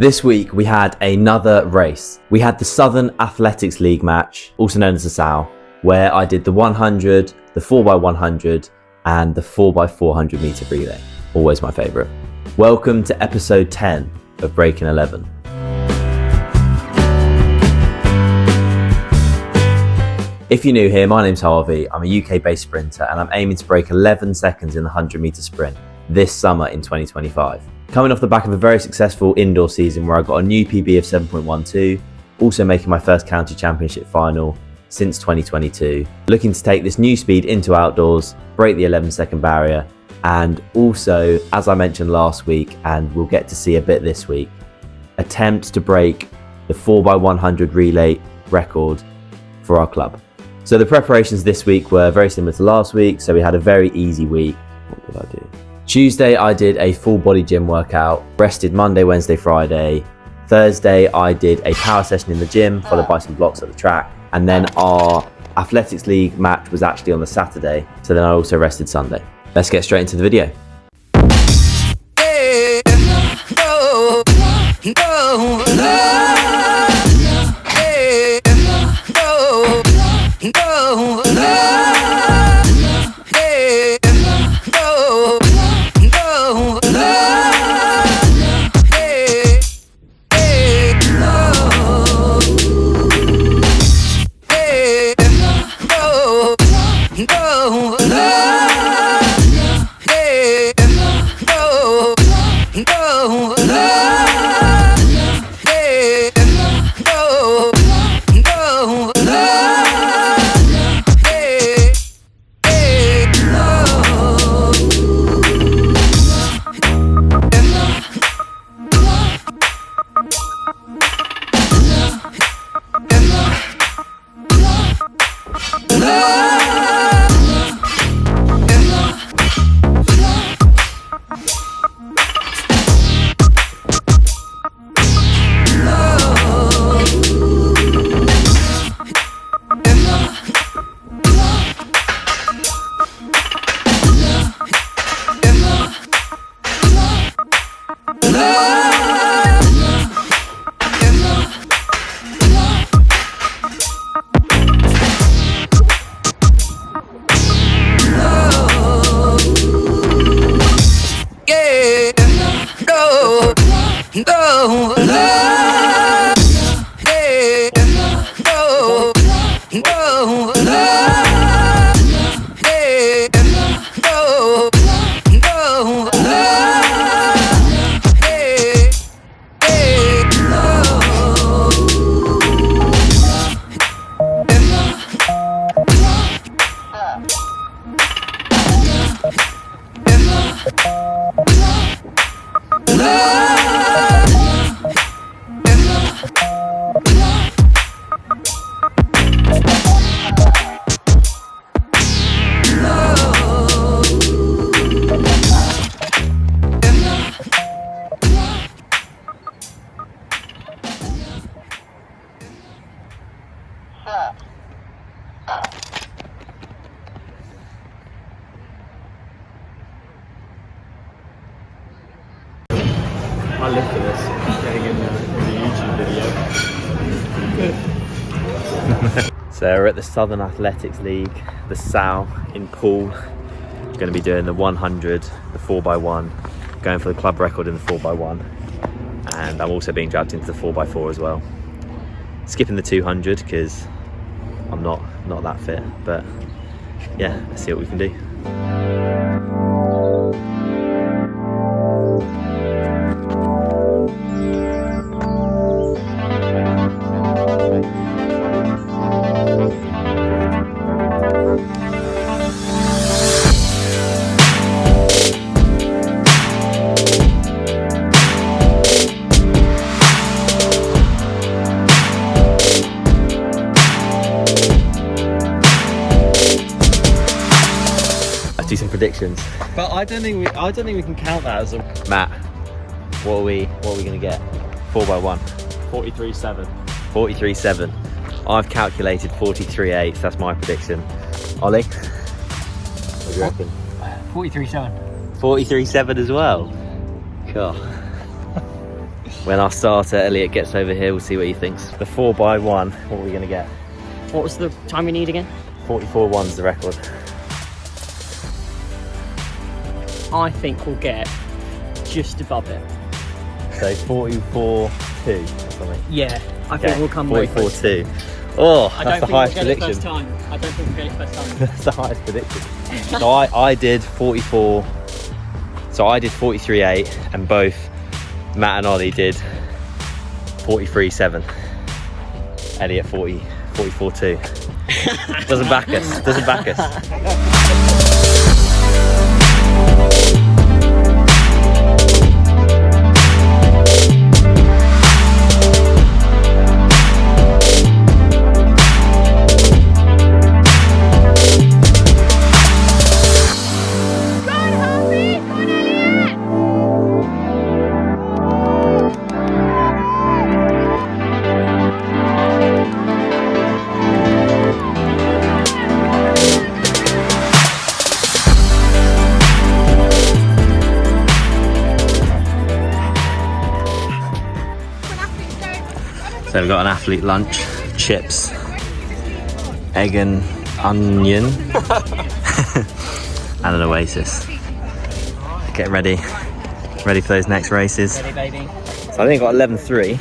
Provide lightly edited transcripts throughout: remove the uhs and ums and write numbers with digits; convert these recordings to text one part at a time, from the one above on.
This week we had another race. We had the Southern Athletics League match, also known as the SAL, where I did the 100, the 4x100 and the 4x400 meter relay. Always my favourite. Welcome to episode 10 of Breaking 11. If you're new here, my name's Harvey. I'm a UK based sprinter and I'm aiming to break 11 seconds in the 100 meter sprint this summer in 2025. Coming off the back of a very successful indoor season where I got a new PB of 7.12, also making my first county championship final since 2022. Looking to take this new speed into outdoors, break the 11-second barrier, and also, as I mentioned last week, and we'll get to see a bit this week, attempt to break the 4x100 relay record for our club. So the preparations this week were very similar to last week, so we had a very easy week. What did I do? Tuesday, I did a full body gym workout, rested Monday, Wednesday, Friday. Thursday, I did a power session in the gym, followed by some blocks at the track. And then our Athletics League match was actually on the Saturday. So then I also rested Sunday. Let's get straight into the video. I live for this, getting in the YouTube video. So we're at the Southern Athletics League, the SAL in Poole. Going to be doing the 100, the 4x1, going for the club record in the 4x1. And I'm also being dragged into the 4x4 as well. Skipping the 200 because I'm not that fit, but yeah, let's see what we can do. Do some predictions, But I don't think we can count that as a Matt. What are we gonna get? 4x1. 43.7. 43.7. I've calculated 43.8. So that's my prediction. Ollie, what do you reckon? 43.7. 43.7 as well. Cool. When our starter Elliot gets over here, we'll see what he thinks. The 4x1, what are we going to get? What was the time we need again? 44.1's the record. I think we'll get just above it. So 44.2 or something. Yeah, I think we'll come very close. 44.2. Oh, I that's the don't think highest we'll get it prediction. first time. I don't think we'll get it first time. That's the highest prediction. So I did 44. So I did 43.8, and both Matt and Ollie did 43.7. Elliot 44.2. Doesn't back us. Doesn't back us. So we've got an athlete lunch, chips, egg and onion, and an Oasis. Get ready for those next races. Ready, baby? So I think I got 11.3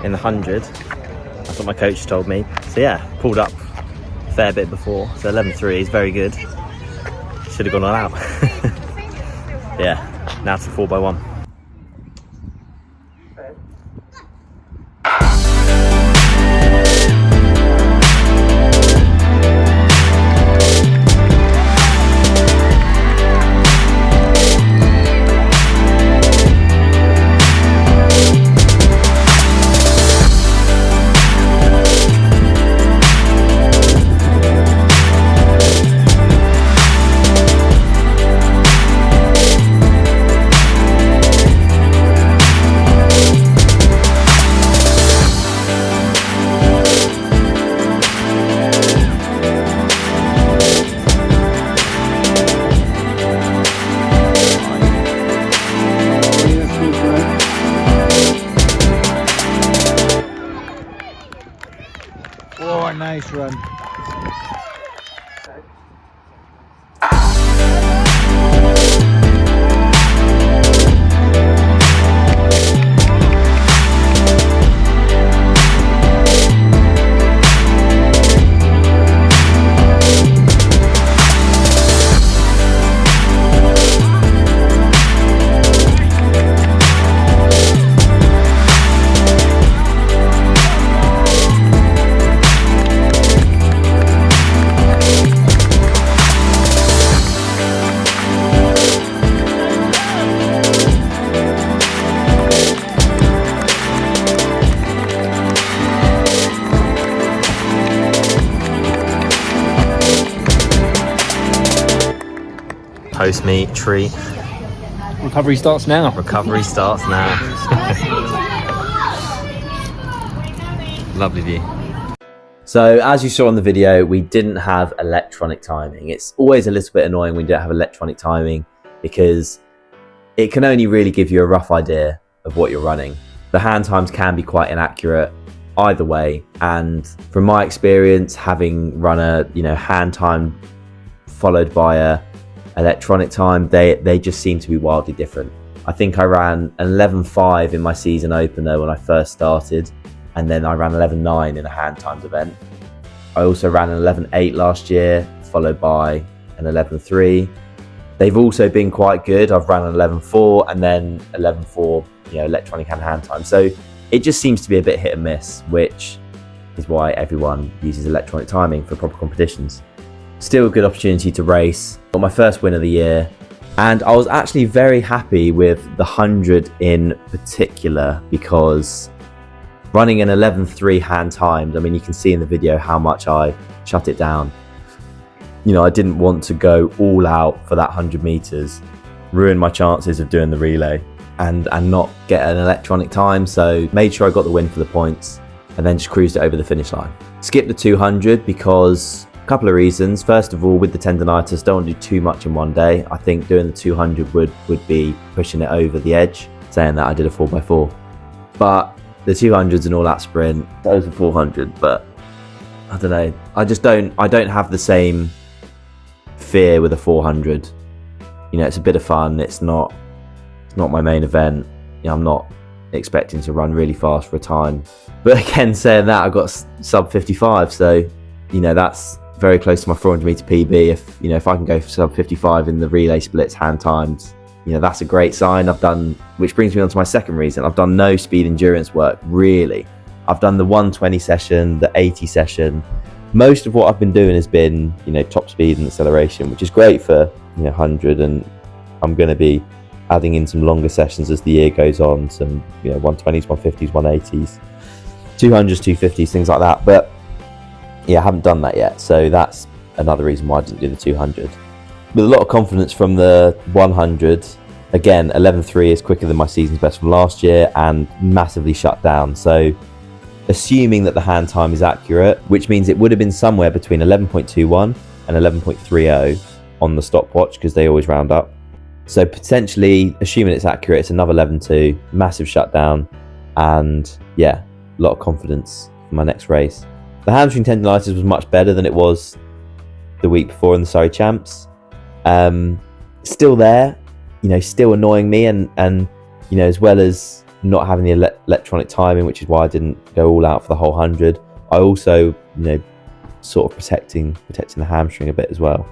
in the 100. That's what my coach told me. So yeah, pulled up a fair bit before. So 11.3 is very good. Should have gone all out. Yeah, now it's a 4x1. Oh, nice run. Post-meet treat. Recovery starts now. Recovery starts now. Lovely view. So as you saw in the video, we didn't have electronic timing. It's always a little bit annoying when you don't have electronic timing because it can only really give you a rough idea of what you're running. The hand times can be quite inaccurate either way, and from my experience, having run a hand time followed by a electronic time, they just seem to be wildly different. I think I ran an 11.5 in my season opener when I first started, and then I ran 11.9 in a hand times event. I also ran an 11.8 last year, followed by an 11.3. They've also been quite good. I've ran an 11.4 and then 11.4, electronic and hand time. So it just seems to be a bit hit and miss, which is why everyone uses electronic timing for proper competitions. Still a good opportunity to race. Got my first win of the year, and I was actually very happy with the 100 in particular because running an 11.3 hand timed, I mean, you can see in the video how much I shut it down. I didn't want to go all out for that 100 meters, ruin my chances of doing the relay and not get an electronic time. So made sure I got the win for the points and then just cruised it over the finish line. Skipped the 200 because a couple of reasons. First of all, with the tendonitis, don't want to do too much in one day. I think doing the 200 would be pushing it over the edge. Saying that, I did a 4x4. But the 200s and all that sprint, those are 400, but I don't know. I don't have the same fear with a 400. You know, it's a bit of fun. It's not my main event. You know, I'm not expecting to run really fast for a time. But again, saying that, I got sub 55, so you know that's very close to my 400 meter PB. If I can go for sub 55 in the relay splits hand times, you know, that's a great sign. Which brings me on to my second reason. I've done no speed endurance work really. I've done the 120 session, the 80 session. Most of what I've been doing has been, you know, top speed and acceleration, which is great for, you know, 100, and I'm going to be adding in some longer sessions as the year goes on, some, you know, 120s, 150s, 180s, 200s, 250s, things like that. But yeah, I haven't done that yet, so that's another reason why I didn't do the 200. With a lot of confidence from the 100, again, 11.3 is quicker than my season's best from last year and massively shut down. So assuming that the hand time is accurate, which means it would have been somewhere between 11.21 and 11.30 on the stopwatch, because they always round up. So potentially, assuming it's accurate, it's another 11.2, massive shutdown, and yeah, a lot of confidence for my next race. The hamstring tendonitis was much better than it was the week before in the Surrey Champs. Still there, you know, still annoying me, and you know, as well as not having the electronic timing, which is why I didn't go all out for the whole 100, I also, you know, sort of protecting the hamstring a bit as well.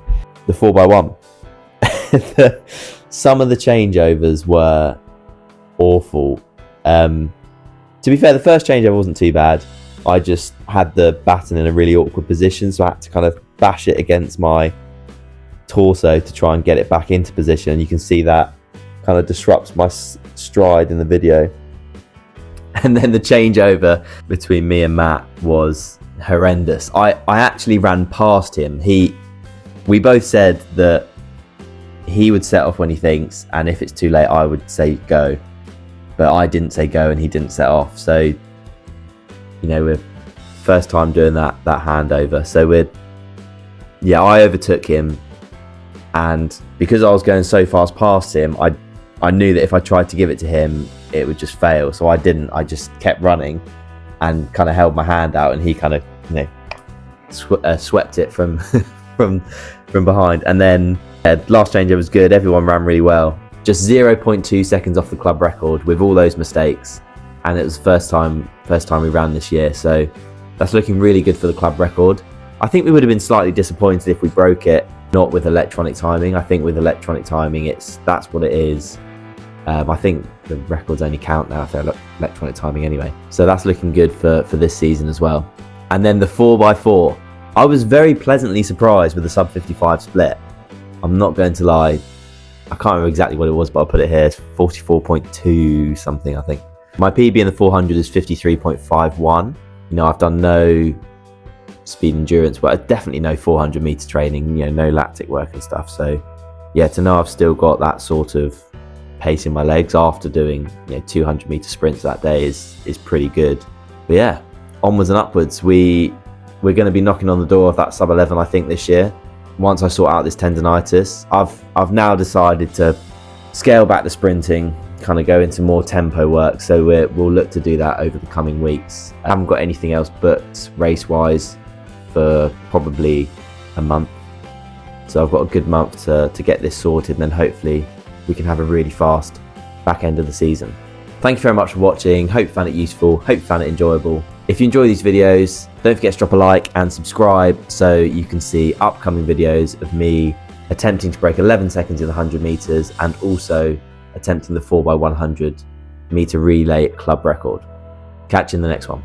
The 4x1. Some of the changeovers were awful. To be fair, the first changeover wasn't too bad. I just had the baton in a really awkward position, so I had to kind of bash it against my torso to try and get it back into position. You can see that kind of disrupts my stride in the video. And then the changeover between me and Matt was horrendous. I actually ran past him. We both said that he would set off when he thinks, and if it's too late, I would say go. But I didn't say go, and he didn't set off. So, you know, we're first time doing that handover. So I overtook him, and because I was going so fast past him, I knew that if I tried to give it to him, it would just fail. So I didn't. I just kept running and kind of held my hand out, and he kind of, you know, swept it from from behind. And then last changeover was good. Everyone ran really well. Just 0.2 seconds off the club record with all those mistakes, and it was the first time we ran this year. So that's looking really good for the club record. I think we would have been slightly disappointed if we broke it, not with electronic timing. I think with electronic timing, that's what it is. I think the records only count now if they're electronic timing anyway. So that's looking good for this season as well. And then the 4x4. I was very pleasantly surprised with the sub 55 split. I'm not going to lie. I can't remember exactly what it was, but I'll put it here. It's 44.2 something, I think. My PB in the 400 is 53.51. You know, I've done no speed endurance, but definitely no 400 meter training, you know, no lactic work and stuff. So yeah, to know I've still got that sort of pace in my legs after doing, you know, 200 meter sprints that day is pretty good. But yeah, onwards and upwards. We're going to be knocking on the door of that sub 11, I think, this year. Once I sort out this tendonitis, I've now decided to scale back the sprinting, kind of go into more tempo work. So we'll look to do that over the coming weeks. I haven't got anything else booked race wise for probably a month. So I've got a good month to get this sorted, and then hopefully we can have a really fast back end of the season. Thank you very much for watching. Hope you found it useful. Hope you found it enjoyable. If you enjoy these videos, don't forget to drop a like and subscribe so you can see upcoming videos of me attempting to break 11 seconds in the 100 meters and also attempting the 4x100 meter relay club record. Catch you in the next one.